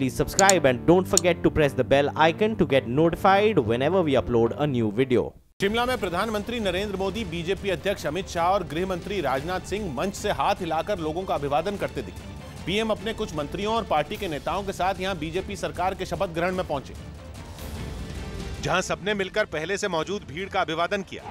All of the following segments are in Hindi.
please subscribe and don't forget to press the bell icon to get notified whenever we upload a new video. Shimla में प्रधानमंत्री नरेंद्र मोदी, बीजेपी अध्यक्ष अमित शाह और गृह मंत्री राजनाथ सिंह मंच से हाथ हिलाकर लोगों का अभिवादन करते दिखे। पीएम अपने कुछ मंत्रियों और पार्टी के नेताओं के साथ यहां बीजेपी सरकार के शपथ ग्रहण में पहुंचे, जहां सबने मिलकर पहले से मौजूद भीड़ का अभिवादन किया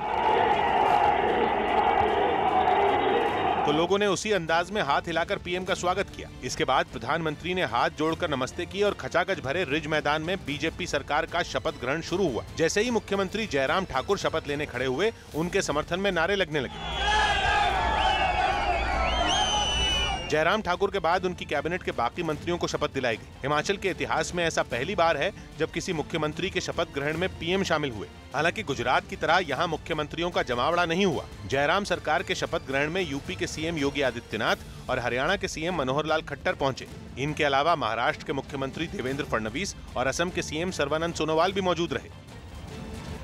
तो लोगों ने उसी अंदाज में हाथ हिलाकर पीएम का स्वागत किया। इसके बाद प्रधानमंत्री ने हाथ जोड़कर नमस्ते की और खचाखच भरे रिज मैदान में बीजेपी सरकार का शपथ ग्रहण शुरू हुआ। जैसे ही मुख्यमंत्री जयराम ठाकुर शपथ लेने खड़े हुए, उनके समर्थन में नारे लगने लगे। जयराम ठाकुर के बाद उनकी कैबिनेट के बाकी मंत्रियों को शपथ दिलाई गई। हिमाचल के इतिहास में ऐसा पहली बार है जब किसी मुख्यमंत्री के शपथ ग्रहण में पीएम शामिल हुए। हालांकि गुजरात की तरह यहां मुख्यमंत्रियों का जमावड़ा नहीं हुआ। जयराम सरकार के शपथ ग्रहण में यूपी के सीएम योगी आदित्यनाथ और हरियाणा के सीएम मनोहर लाल खट्टर पहुंचे। इनके अलावा महाराष्ट्र के मुख्यमंत्री देवेंद्र फडणवीस और असम के सीएम सर्बानंद सोनोवाल भी मौजूद रहे।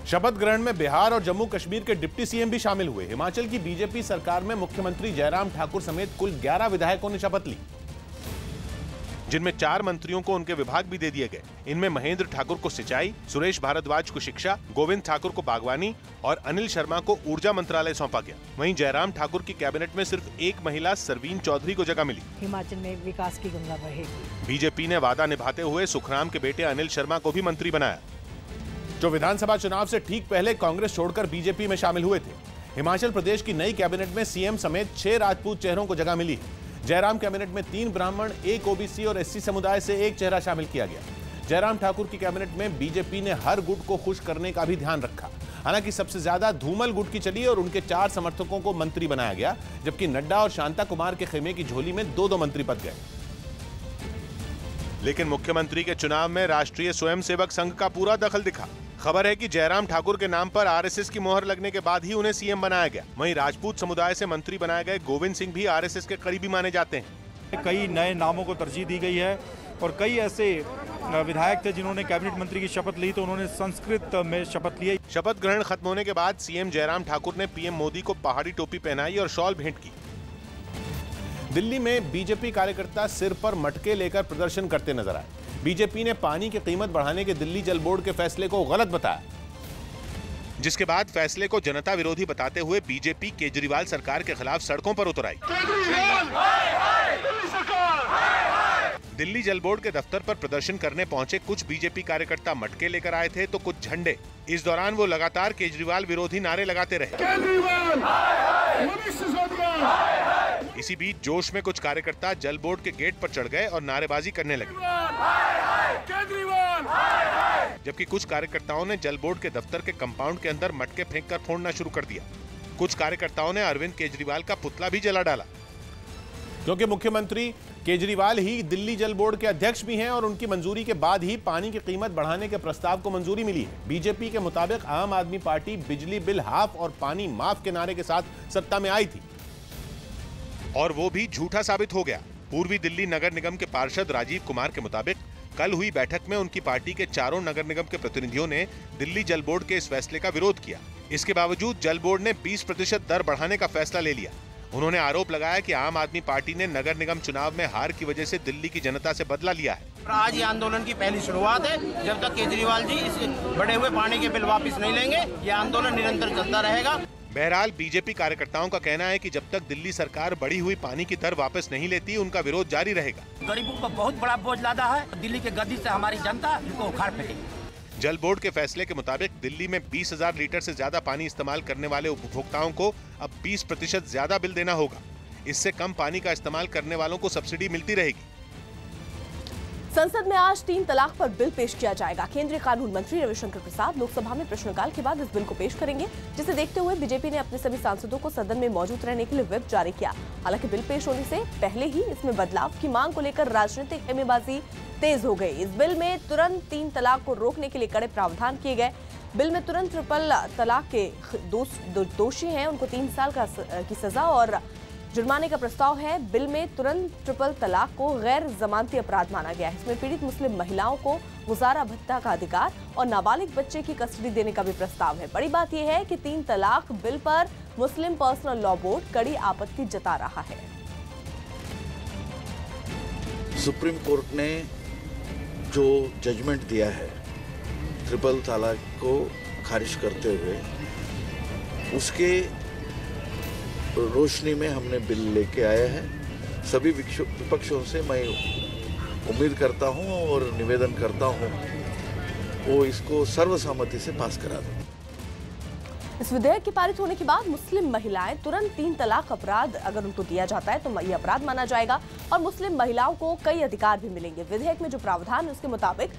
शपथ ग्रहण में बिहार और जम्मू कश्मीर के डिप्टी सीएम भी शामिल हुए। हिमाचल की बीजेपी सरकार में मुख्यमंत्री जयराम ठाकुर समेत कुल 11 विधायकों ने शपथ ली, जिनमें 4 मंत्रियों को उनके विभाग भी दे दिए गए। इनमें महेंद्र ठाकुर को सिंचाई, सुरेश भारद्वाज को शिक्षा, गोविंद ठाकुर को बागवानी और अनिल शर्मा को ऊर्जा मंत्रालय सौंपा गया। वहीं जयराम ठाकुर की कैबिनेट में सिर्फ एक महिला सरवीन चौधरी को जगह मिली। हिमाचल में विकास की गंगा बहेगी। बीजेपी ने वादा निभाते हुए सुखराम के बेटे अनिल शर्मा को भी मंत्री बनाया, जो विधानसभा चुनाव से ठीक पहले कांग्रेस छोड़कर बीजेपी में शामिल हुए थे। हिमाचल प्रदेश की नई कैबिनेट में सीएम समेत 6 राजपूत चेहरों को जगह मिली है। जयराम कैबिनेट में 3 ब्राह्मण, 1 ओबीसी और एससी समुदाय से एक चेहरा शामिल किया गया। जयराम ठाकुर की कैबिनेट में बीजेपी ने हर गुट को खुश करने का भी ध्यान रखा। हालांकि सबसे ज्यादा धूमल गुट की चली और उनके 4 समर्थकों को मंत्री बनाया गया, जबकि नड्डा और शांता कुमार के खेमे की झोली में 2-2 मंत्री पद गए। लेकिन मुख्यमंत्री के चुनाव में राष्ट्रीय स्वयंसेवक संघ का पूरा दखल दिखा। खबर है कि जयराम ठाकुर के नाम पर आरएसएस की मोहर लगने के बाद ही उन्हें सीएम बनाया गया। वहीं राजपूत समुदाय से मंत्री बनाए गए गोविंद सिंह भी आरएसएस के करीबी माने जाते हैं। कई नए नामों को तरजीह दी गई है और कई ऐसे विधायक थे जिन्होंने कैबिनेट मंत्री की शपथ ली तो उन्होंने संस्कृत में शपथ ली। शपथ ग्रहण खत्म होने के बाद सीएम जयराम ठाकुर ने पीएम मोदी को पहाड़ी टोपी पहनाई और शॉल भेंट की। दिल्ली में बीजेपी कार्यकर्ता सिर पर मटके लेकर प्रदर्शन करते नजर आए। बीजेपी ने पानी की कीमत बढ़ाने के दिल्ली जल बोर्ड के फैसले को गलत बताया, जिसके बाद फैसले को जनता विरोधी बताते हुए बीजेपी केजरीवाल सरकार के खिलाफ सड़कों पर उतर आई। दिल्ली जल बोर्ड के दफ्तर पर प्रदर्शन करने पहुंचे कुछ बीजेपी कार्यकर्ता मटके लेकर आए थे तो कुछ झंडे। इस दौरान वो लगातार केजरीवाल विरोधी नारे लगाते रहे। इसी बीच जोश में कुछ कार्यकर्ता जल बोर्ड के गेट पर चढ़ गए और नारेबाजी करने लगे, जबकि कुछ कार्यकर्ताओं ने जल बोर्ड के दफ्तर के कंपाउंड के अंदर मटके फेंककर फोड़ना शुरू कर दिया। कुछ कार्यकर्ताओं ने अरविंद केजरीवाल का पुतला भी जला डाला। क्योंकि मुख्यमंत्री केजरीवाल ही दिल्ली जल बोर्ड के अध्यक्ष भी हैं और उनकी मंजूरी के बाद ही पानी की कीमत बढ़ाने के प्रस्ताव को मंजूरी मिली है। बीजेपी के मुताबिक आम आदमी पार्टी बिजली बिल हाफ और पानी माफ के नारे के साथ सत्ता में आई थी और वो भी झूठा साबित हो गया। पूर्वी दिल्ली नगर निगम के पार्षद राजीव कुमार के मुताबिक कल हुई बैठक में उनकी पार्टी के 4 नगर निगम के प्रतिनिधियों ने दिल्ली जल बोर्ड के इस फैसले का विरोध किया। इसके बावजूद जल बोर्ड ने 20% दर बढ़ाने का फैसला ले लिया। उन्होंने आरोप लगाया कि आम आदमी पार्टी ने नगर निगम चुनाव में हार की वजह से दिल्ली की जनता से बदला लिया है। आज ये आंदोलन की पहली शुरुआत है। जब तक केजरीवाल जी इस बढ़े हुए पानी के बिल वापस नहीं लेंगे, ये आंदोलन निरंतर चलता रहेगा। बहरहाल बीजेपी कार्यकर्ताओं का कहना है कि जब तक दिल्ली सरकार बढ़ी हुई पानी की दर वापस नहीं लेती, उनका विरोध जारी रहेगा। गरीबों को बहुत बड़ा बोझ लादा है। दिल्ली के गद्दी से हमारी जनता इनको उखाड़ फेंकेगी। जल बोर्ड के फैसले के मुताबिक दिल्ली में 20,000 लीटर से ज्यादा पानी इस्तेमाल करने वाले उपभोक्ताओं को अब 20% ज्यादा बिल देना होगा। इससे कम पानी का इस्तेमाल करने वालों को सब्सिडी मिलती रहेगी। संसद में आज 3 तलाक पर बिल पेश किया जाएगा। केंद्रीय कानून मंत्री रविशंकर प्रसाद लोकसभा में प्रश्नकाल के बाद इस बिल को पेश करेंगे, जिसे देखते हुए बीजेपी ने अपने सभी सांसदों को सदन में मौजूद रहने के लिए व्हिप जारी किया। हालांकि बिल पेश होने से पहले ही इसमें बदलाव की मांग को लेकर राजनीतिक खेमेबाजी तेज हो गई। इस बिल में तुरंत 3 तलाक को रोकने के लिए कड़े प्रावधान किए गए। बिल में तुरंत ट्रिपल तलाक के दोषी हैं उनको 3 साल की सजा और जुर्माने का प्रस्ताव है। बिल में तुरंत ट्रिपल तलाक को गैर जमानती अपराध माना गया है। इसमें पीड़ित मुस्लिम महिलाओं को गुजारा भत्ता का अधिकार और नाबालिग बच्चे की कस्टडी देने का भी प्रस्ताव है। बड़ी बात यह है कि 3 तलाक बिल पर मुस्लिम पर्सनल लॉ बोर्ड कड़ी आपत्ति जता रहा है। सुप्रीम कोर्ट ने जो जजमेंट दिया है ट्रिपल तलाक को खारिज करते हुए, उसके रोशनी में हमने बिल लेके आए हैं। सभी विपक्षों से मैं उम्मीद करता हूं और निवेदन करता हूं वो इसको सर्वसम्मति से पास करा दें। इस विधेयक के पारित होने के बाद मुस्लिम महिलाएं तुरंत 3 तलाक अपराध अगर उनको दिया जाता है तो ये अपराध माना जाएगा और मुस्लिम महिलाओं को कई अधिकार भी मिलेंगे। विधेयक में जो प्रावधान है उसके मुताबिक